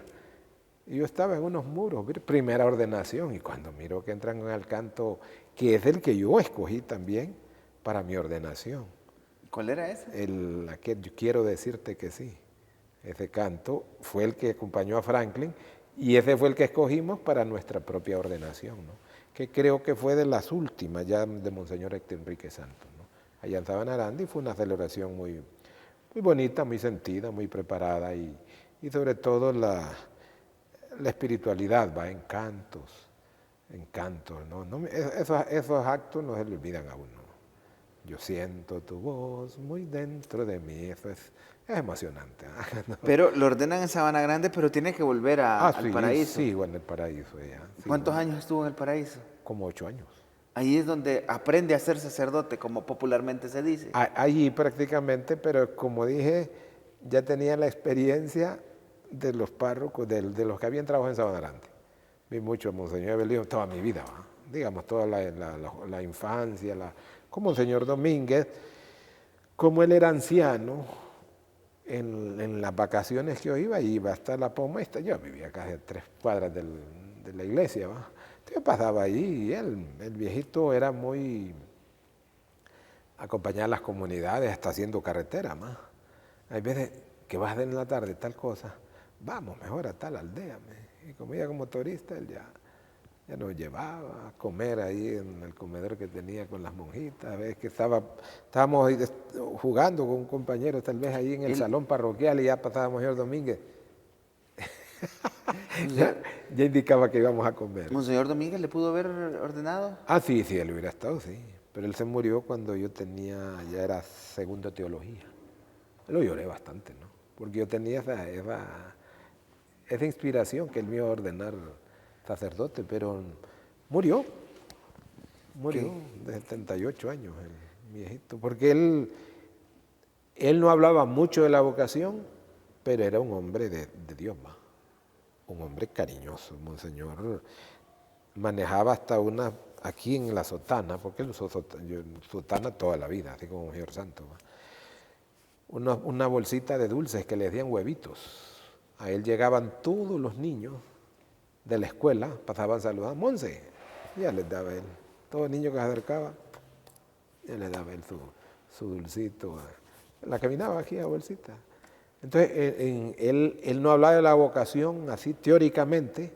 Yo estaba en unos muros, primera ordenación, y cuando miro que entran al canto, que es el que yo escogí también para mi ordenación. ¿Cuál era ese? Yo quiero decirte que sí. Ese canto fue el que acompañó a Franklin y ese fue el que escogimos para nuestra propia ordenación, ¿no? Que creo que fue de las últimas ya de Monseñor Héctor Enrique Santos, ¿no? Allá en Sabana Grande, y fue una celebración muy, muy bonita, muy sentida, muy preparada y sobre todo la espiritualidad va en cantos, ¿no? Esos actos no se le olvidan a uno. Yo siento tu voz muy dentro de mí, eso es emocionante. ¿No? Pero lo ordenan en Sabana Grande, pero tiene que volver al paraíso. Sí, bueno, el paraíso ya. Sí, ¿Cuántos bueno, años estuvo en el paraíso? como 8 años. Ahí es donde aprende a ser sacerdote, como popularmente se dice. Allí prácticamente, pero como dije, ya tenía la experiencia de los párrocos, de los que habían trabajado en Sabana Grande. Vi mucho a Monseñor Evelio toda mi vida, ¿va? Digamos, toda la infancia, con Monseñor Domínguez, como él era anciano, en las vacaciones que yo iba hasta la Pomesta, yo vivía casi a 3 cuadras de la iglesia, ¿va? Entonces yo pasaba ahí y el viejito era muy acompañar a las comunidades hasta haciendo carretera más. Hay veces que vas en la tarde tal cosa, vamos mejor a tal aldea. Y como iba como turista, él ya nos llevaba a comer ahí en el comedor que tenía con las monjitas. A veces que estábamos jugando con un compañero, tal vez ahí en el salón parroquial, y ya pasábamos señor Domínguez. ya indicaba que íbamos a comer. ¿Monseñor Domínguez le pudo haber ordenado? Sí, él hubiera estado, sí. Pero él se murió cuando yo ya era segundo teología. Lo lloré bastante, ¿no? Porque yo tenía esa inspiración que él me iba a ordenar sacerdote, pero murió de 78 años el viejito, porque él no hablaba mucho de la vocación, pero era un hombre de Dios, ¿va? Un hombre cariñoso. Monseñor manejaba hasta aquí en la sotana, porque él usó sotana toda la vida, así como Señor Santo, ¿va? Una bolsita de dulces que le hacían huevitos. A él llegaban todos los niños de la escuela, pasaban saludando, Monse, ya les daba él. Todo niño que se acercaba, ya les daba él su dulcito. La caminaba aquí a bolsita. Entonces, él no hablaba de la vocación así teóricamente,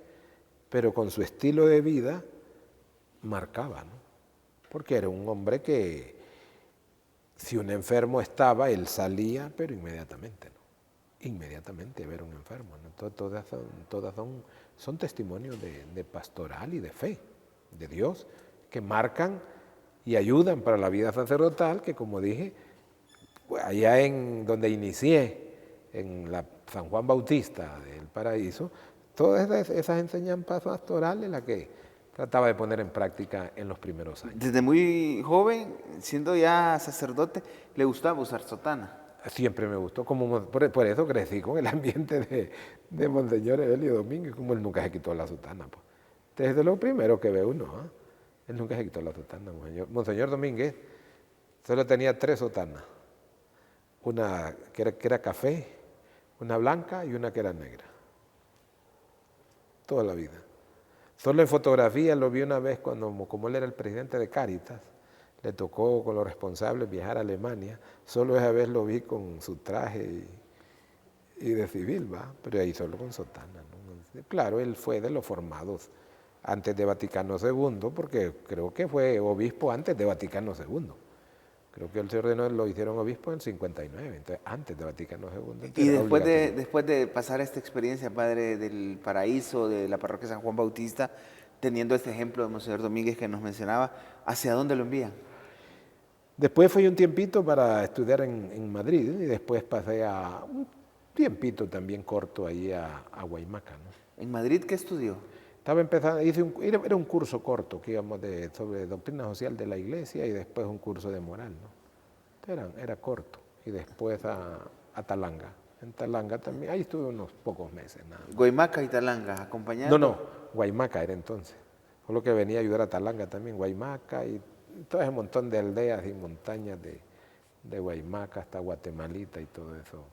pero con su estilo de vida marcaba, ¿no? Porque era un hombre que, si un enfermo estaba, él salía, pero inmediatamente, ¿no? Inmediatamente a ver un enfermo, ¿no? Todas son testimonios de pastoral y de fe, de Dios, que marcan y ayudan para la vida sacerdotal, que como dije, allá en donde inicié, en la San Juan Bautista del Paraíso, todas esas enseñanzas pastorales las que trataba de poner en práctica en los primeros años. Desde muy joven, siendo ya sacerdote, le gustaba usar sotana. Siempre me gustó, por eso crecí con el ambiente de Monseñor Evelio Domínguez, como él nunca se quitó la sotana. Pues. Desde lo primero que ve uno, ¿eh? Él nunca se quitó la sotana. Monseñor Domínguez solo tenía 3 sotanas, una que era café, una blanca y una que era negra. Toda la vida. Solo en fotografía lo vi una vez como él era el presidente de Cáritas, le tocó con los responsables viajar a Alemania, solo esa vez lo vi con su traje y de civil, ¿va? Pero ahí solo con sotana, ¿no? Claro, él fue de los formados antes de Vaticano II, porque creo que fue obispo antes de Vaticano II. Creo que él se ordenó, lo hicieron obispo en el 59, entonces antes de Vaticano II. Y Entonces era obligatorio. después de pasar esta experiencia, padre, del paraíso, de la parroquia San Juan Bautista, teniendo este ejemplo de Monseñor Domínguez que nos mencionaba, ¿hacia dónde lo envían? Después fui un tiempito para estudiar en Madrid y después pasé a un tiempito también corto ahí a Guaymaca, ¿no? ¿En Madrid qué estudió? Estaba empezando, era un curso corto que íbamos sobre doctrina social de la iglesia y después un curso de moral, ¿no? Era corto. Y después a Talanga. En Talanga también, ahí estuve unos pocos meses nada más. Guaymaca y Talanga, acompañando. No, Guaymaca era entonces. Fue lo que venía a ayudar a Talanga también, Guaymaca y todo ese montón de aldeas y montañas de Guaymaca hasta Guatemalita y todo eso.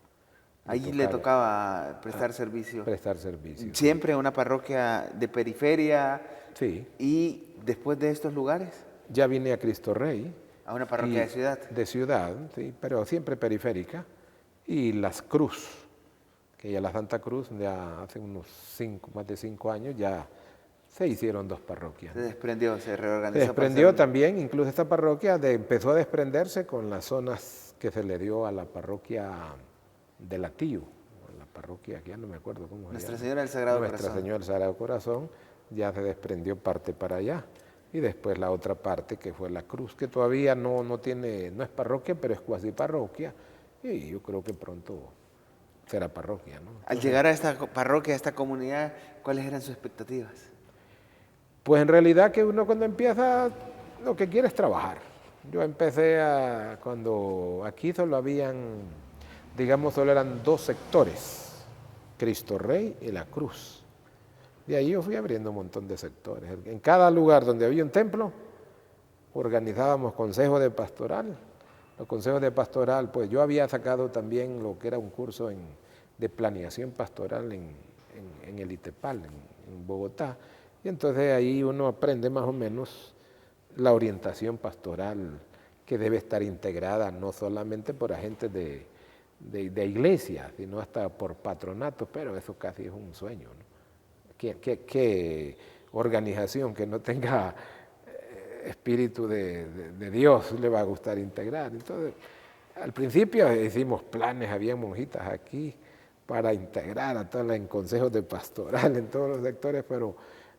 Allí le tocaba prestar servicio. Prestar servicio. Siempre a una parroquia de periferia. Sí. Y después de estos lugares, Ya vine a Cristo Rey. a una parroquia de ciudad. De ciudad, sí, pero siempre periférica. Y Las Cruz, que ya la Santa Cruz, ya hace más de 5 años, ya se hicieron 2 parroquias. Se desprendió, se reorganizó. Se desprendió también, incluso esta parroquia empezó a desprenderse con las zonas que se le dio a la parroquia de Latío, la parroquia que ya no me acuerdo cómo se llama. Nuestra Señora del Sagrado Corazón. Nuestra Señora del Sagrado Corazón, ya se desprendió parte para allá. Y después la otra parte que fue La Cruz, que todavía no es parroquia, pero es cuasi parroquia. Y yo creo que pronto será parroquia, ¿no? Al llegar a esta parroquia, a esta comunidad, ¿cuáles eran sus expectativas? Pues en realidad que uno cuando empieza lo que quiere es trabajar. Yo empecé cuando aquí solo eran 2 sectores, Cristo Rey y La Cruz. De ahí yo fui abriendo un montón de sectores. En cada lugar donde había un templo, organizábamos consejos de pastoral. Los consejos de pastoral, pues yo había sacado también lo que era un curso de planeación pastoral en el ITEPAL, en Bogotá. Y entonces ahí uno aprende más o menos la orientación pastoral que debe estar integrada no solamente por agentes de iglesia, sino hasta por patronatos, pero eso casi es un sueño, ¿no? ¿Qué organización que no tenga espíritu de Dios le va a gustar integrar? Entonces, al principio hicimos planes, había monjitas aquí para integrar a todas en consejos de pastoral en todos los sectores, pero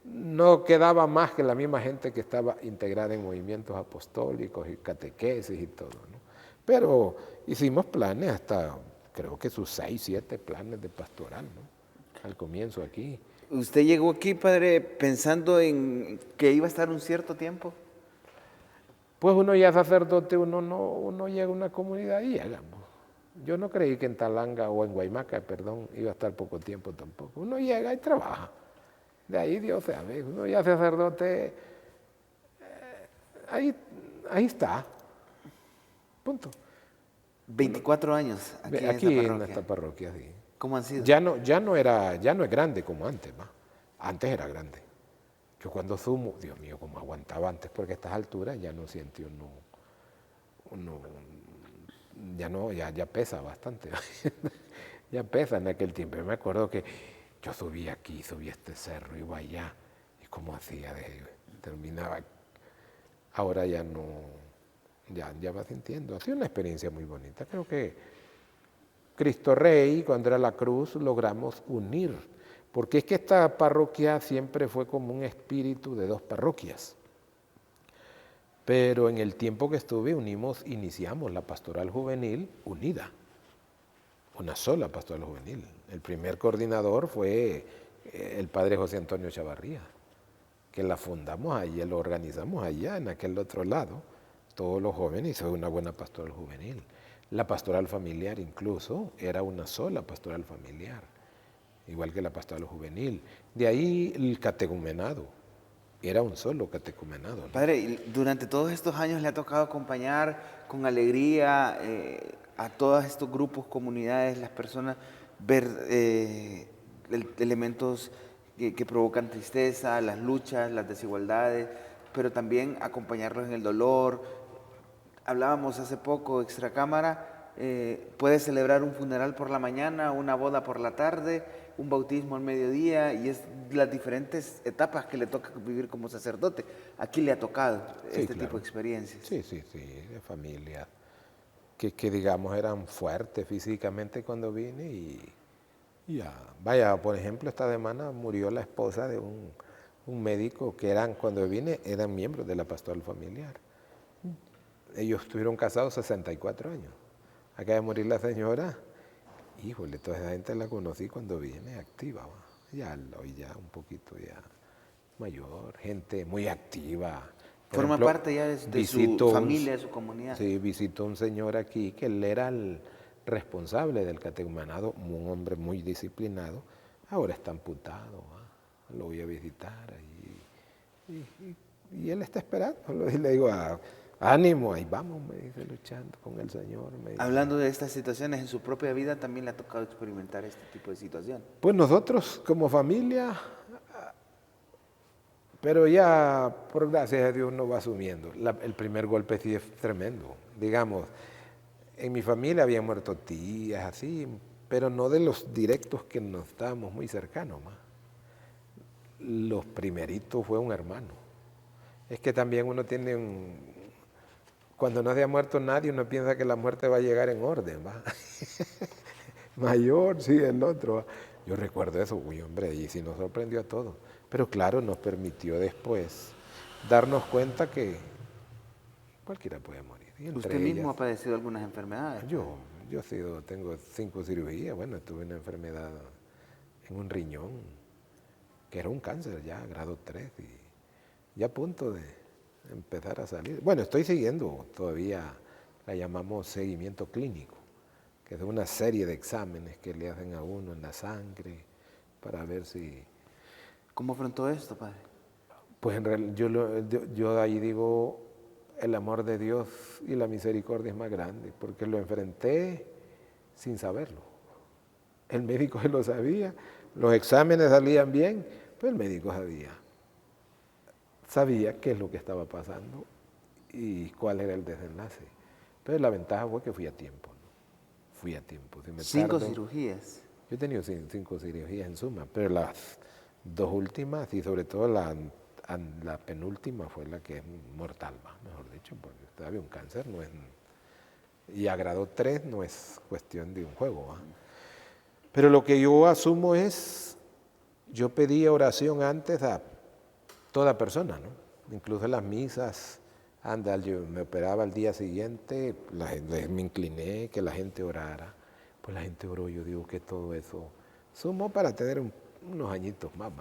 no quedaba más que la misma gente que estaba integrada en movimientos apostólicos y catequesis y todo, ¿no? Pero hicimos planes hasta, creo que sus 6, 7 planes de pastoral, ¿no? Al comienzo aquí. ¿Usted llegó aquí, padre, pensando en que iba a estar un cierto tiempo? Pues uno ya sacerdote, uno llega a una comunidad y llega. Yo no creí que en Talanga o en Guaymaca, perdón, iba a estar poco tiempo tampoco. Uno llega y trabaja. De ahí Dios sabe, uno ya sacerdote, ahí está. Punto. 24 años aquí en esta parroquia, sí. ¿Cómo han sido? Ya no es grande como antes, ¿va? Antes era grande. Yo cuando sumo, Dios mío, como aguantaba antes, porque a estas alturas ya no siente ya pesa bastante. Ya pesa en aquel tiempo. Yo me acuerdo que yo subía aquí, subía este cerro, iba allá, y como hacía, terminaba. Ahora ya no, ya va sintiendo. Ha sido una experiencia muy bonita. Creo que Cristo Rey, cuando era La Cruz, logramos unir, porque es que esta parroquia siempre fue como un espíritu de 2 parroquias. Pero en el tiempo que estuve iniciamos la pastoral juvenil unida, una sola pastoral juvenil. El primer coordinador fue el padre José Antonio Chavarría, que la fundamos allá, lo organizamos allá en aquel otro lado, todos los jóvenes, y fue una buena pastoral juvenil. La pastoral familiar incluso era una sola pastoral familiar, igual que la pastoral juvenil. De ahí el catecumenado, era un solo catecumenado, ¿no? Padre, y durante todos estos años le ha tocado acompañar con alegría a todos estos grupos, comunidades, las personas, ver elementos que provocan tristeza, las luchas, las desigualdades, pero también acompañarlos en el dolor. Hablábamos hace poco, extracámara, puede celebrar un funeral por la mañana, una boda por la tarde, un bautismo al mediodía y es las diferentes etapas que le toca vivir como sacerdote. Aquí le ha tocado Sí, este claro. tipo de experiencias. Sí, sí, sí, de familia que digamos eran fuertes físicamente cuando vine y ya. Vaya, por ejemplo, esta semana murió la esposa de un médico que cuando vine, eran miembros de la pastoral familiar. Ellos estuvieron casados 64 años. Acaba de morir la señora. Híjole, toda esa gente la conocí cuando vine activa. ¿Va? Ya hoy ya un poquito ya mayor, gente muy activa. Por Forma ejemplo, parte ya de su visito familia, de su comunidad. sí, visitó un señor aquí que él era el responsable del catecumenado, un hombre muy disciplinado. Ahora está amputado. ¿Va? Lo voy a visitar y él está esperando. Y le digo, ánimo, ahí vamos, me dice, luchando con el Señor. Me dice. Hablando de estas situaciones, en su propia vida también le ha tocado experimentar este tipo de situación. Pues nosotros como familia, pero ya por gracias a Dios no va asumiendo. El primer golpe sí es tremendo. Digamos, en mi familia habían muerto tías, así, pero no de los directos que nos estábamos muy cercanos. Más. Los primeritos fue un hermano. Es que también uno tiene cuando no había muerto nadie, uno piensa que la muerte va a llegar en orden, ¿va? Mayor, sí, el otro. Yo recuerdo eso, uy, hombre, y sí nos sorprendió a todos. Pero claro, nos permitió después darnos cuenta que cualquiera puede morir. Y Usted entre mismo ellas, ha padecido algunas enfermedades. yo, tengo 5 cirugías. Bueno, tuve una enfermedad en un riñón, que era un cáncer ya, grado 3, y ya a punto de empezar a salir. Bueno, estoy siguiendo todavía, la llamamos seguimiento clínico, que es una serie de exámenes que le hacen a uno en la sangre para ver si... ¿Cómo afrontó esto, padre? Pues en realidad yo ahí digo, el amor de Dios y la misericordia es más grande, porque lo enfrenté sin saberlo. El médico lo sabía, los exámenes salían bien, pues el médico sabía qué es lo que estaba pasando y cuál era el desenlace. Pero la ventaja fue que fui a tiempo, ¿no? Fui a tiempo. Si me 5 tardo, cirugías. yo he tenido 5 cirugías en suma, pero las 2 últimas y sobre todo la penúltima fue la que es mortal, mejor dicho, porque todavía un cáncer no es... Y a grado 3 no es cuestión de un juego. ¿Va? Pero lo que yo asumo es, yo pedía oración antes a toda persona, ¿no? Incluso en las misas, yo me operaba al día siguiente, me incliné, que la gente orara. Pues la gente oró, yo digo que todo eso sumó para tener unos añitos más.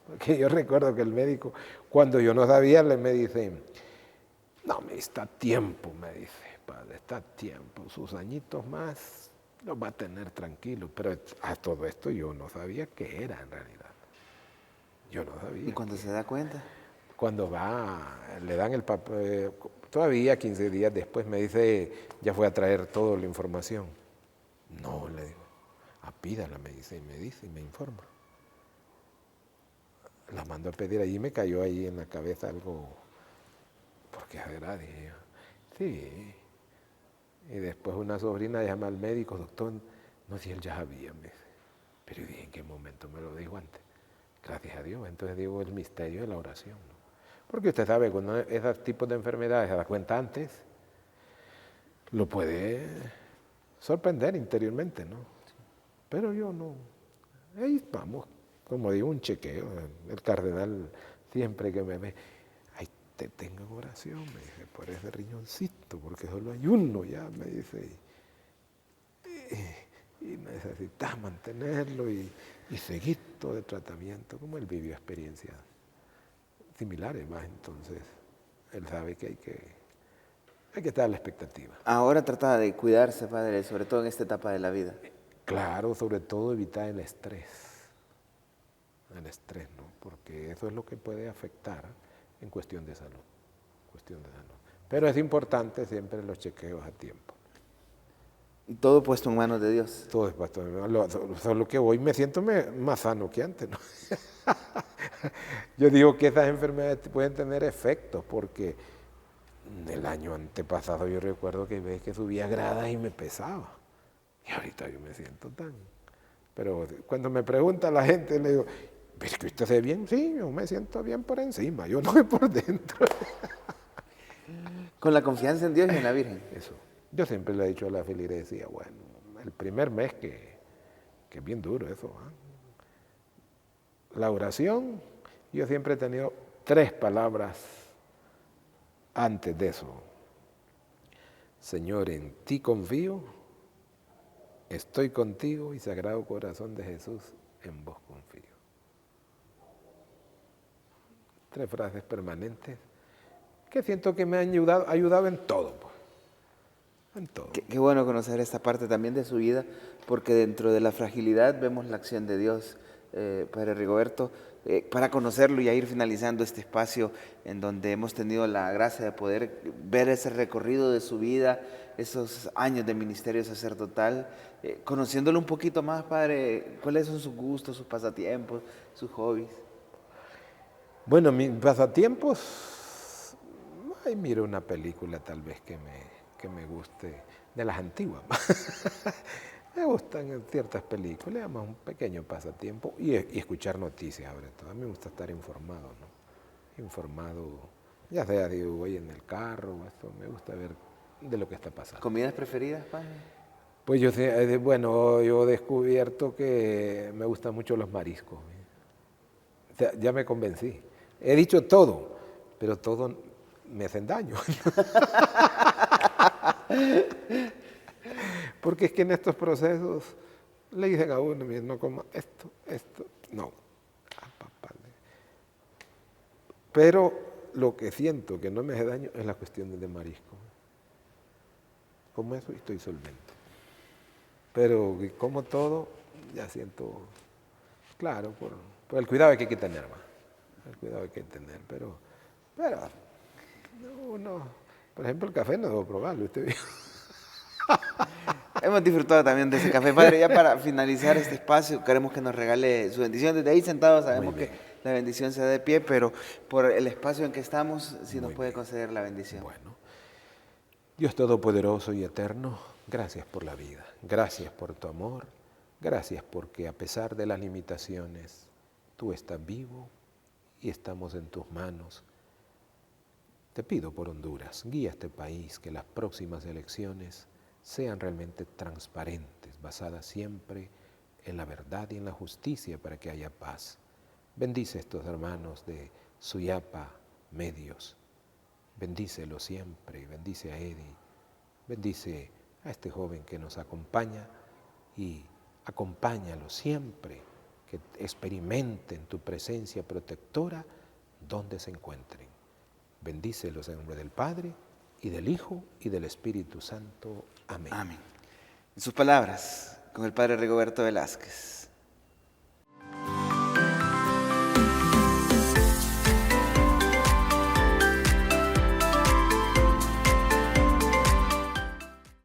Porque yo recuerdo que el médico, cuando yo no sabía, me dice, no, me está tiempo, me dice, padre, está tiempo, sus añitos más los va a tener tranquilo. Pero a todo esto yo no sabía qué era en realidad. Yo no sabía. ¿Y cuando se da cuenta? Cuando le dan el papel, todavía 15 días después me dice, ya fue a traer toda la información. No, le digo, pídala, me dice y me informa. La mando a pedir, allí me cayó ahí en la cabeza algo, porque es verdad, dije yo. Sí. Y después una sobrina llama al médico, doctor, no, si él ya sabía, me dice. Pero yo dije, ¿en qué momento me lo dijo antes? Gracias a Dios, entonces digo el misterio de la oración, ¿no? Porque usted sabe, cuando esos tipos de enfermedades se da cuenta antes, lo puede sorprender interiormente, ¿no? Pero yo no. Ahí vamos, como digo, un chequeo. El cardenal siempre que me ve, ahí te tengo en oración, me dice, por ese riñoncito, porque solo hay uno ya, me dice. Y necesitas mantenerlo y seguir todo el tratamiento, como él vivió experiencias similares más, entonces él sabe que hay que estar a la expectativa. Ahora trata de cuidarse, padre, sobre todo en esta etapa de la vida. Claro, sobre todo evitar el estrés, ¿no? Porque eso es lo que puede afectar en cuestión de salud, Pero es importante siempre los chequeos a tiempo. Y todo puesto en manos de Dios. Todo es pastor. Solo que hoy me siento más sano que antes, ¿no? Yo digo que esas enfermedades pueden tener efectos porque el año antepasado yo recuerdo que subía gradas y me pesaba. Y ahorita yo me siento Pero cuando me pregunta la gente, le digo, ¿ves que usted se ve bien? Sí, yo me siento bien por encima, yo no voy por dentro. Con la confianza en Dios y en la Virgen. Eso. Yo siempre le he dicho a la feligresía, bueno, el primer mes que es bien duro eso. La oración, yo siempre he tenido 3 palabras antes de eso. Señor, en ti confío, estoy contigo y Sagrado Corazón de Jesús, en vos confío. 3 frases permanentes que siento que me han ayudado en todo. Pues. En todo. Qué bueno conocer esta parte también de su vida, porque dentro de la fragilidad vemos la acción de Dios, Padre Rigoberto. Para conocerlo y a ir finalizando este espacio en donde hemos tenido la gracia de poder ver ese recorrido de su vida, esos años de ministerio sacerdotal, conociéndolo un poquito más, Padre, ¿cuáles son sus gustos, sus pasatiempos, sus hobbies? Bueno, mis pasatiempos, ay, miro una película tal vez que me guste, de las antiguas. Me gustan ciertas películas, además un pequeño pasatiempo y escuchar noticias sobre todo. A mí me gusta estar informado, ¿no? Informado, ya sea digo, voy en el carro, esto, me gusta ver de lo que está pasando. ¿Comidas preferidas, Padre? Pues yo sé, bueno, yo he descubierto que me gustan mucho los mariscos. O sea, ya me convencí. He dicho todo, pero todo me hacen daño. Porque es que en estos procesos le dicen a uno, no coma esto, no. Pero lo que siento que no me hace daño es la cuestión de marisco. Como eso estoy solvente. Pero como todo, ya siento, claro, por el cuidado que hay que tener más. El cuidado que hay que tener, pero uno, por ejemplo, el café no debo probarlo, usted vio. Hemos disfrutado también de ese café. Padre, ya para finalizar este espacio, queremos que nos regale su bendición. Desde ahí sentados sabemos que la bendición se da de pie, pero por el espacio en que estamos, si nos puede conceder la bendición. Bueno, Dios Todopoderoso y Eterno, gracias por la vida, gracias por tu amor, gracias porque a pesar de las limitaciones, tú estás vivo y estamos en tus manos. Te pido por Honduras, guía este país, que las próximas elecciones sean realmente transparentes, basadas siempre en la verdad y en la justicia para que haya paz. Bendice a estos hermanos de Suyapa Medios, bendícelos siempre, bendice a Eddie, bendice a este joven que nos acompaña y acompáñalo siempre, que experimenten tu presencia protectora donde se encuentren. Bendícelos en nombre del Padre, y del Hijo, y del Espíritu Santo. Amén. Amén. En sus palabras, con el Padre Rigoberto Velázquez.